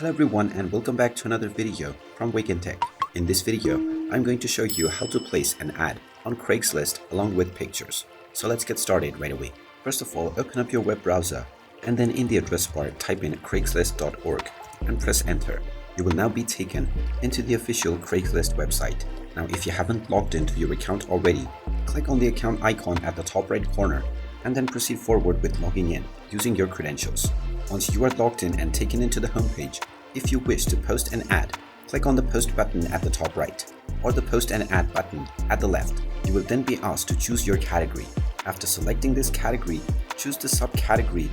Hello everyone and welcome back to another video from Wake&Tech. In this video, I'm going to show you how to place an ad on Craigslist along with pictures. So let's get started right away. First of all, open up your web browser and then in the address bar type in craigslist.org and press enter. You will now be taken into the official Craigslist website. Now if you haven't logged into your account already, click on the account icon at the top right corner and then proceed forward with logging in using your credentials. Once you are logged in and taken into the homepage, if you wish to post an ad, click on the post button at the top right or the post an ad button at the left. You will then be asked to choose your category. After selecting this category, choose the subcategory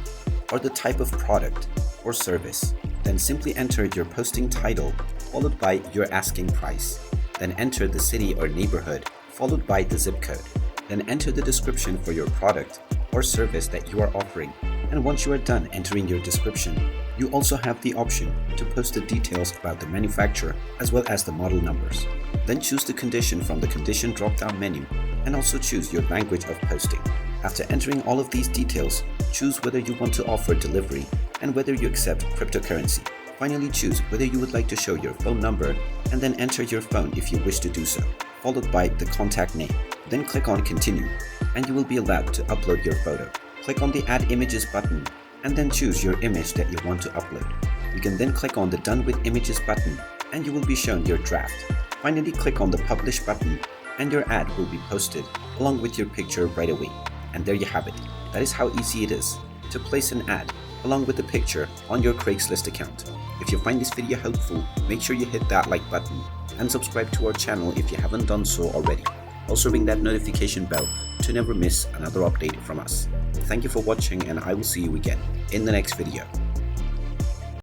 or the type of product or service. Then simply enter your posting title followed by your asking price. Then enter the city or neighborhood followed by the zip code. Then enter the description for your product or service that you are offering. And once you are done entering your description, you also have the option to post the details about the manufacturer as well as the model numbers. Then choose the condition from the condition drop-down menu and also choose your language of posting. After entering all of these details, choose whether you want to offer delivery and whether you accept cryptocurrency. Finally, choose whether you would like to show your phone number and then enter your phone if you wish to do so, followed by the contact name. Then click on continue and you will be allowed to upload your photo. Click on the add images button and then choose your image that you want to upload. You can then click on the done with images button and you will be shown your draft. Finally, click on the publish button and your ad will be posted along with your picture right away. And there you have it. That is how easy it is to place an ad along with the picture on your Craigslist account. If you find this video helpful, make sure you hit that like button and subscribe to our channel if you haven't done so already. Also ring that notification bell to never miss another update from us. Thank you for watching and I will see you again in the next video.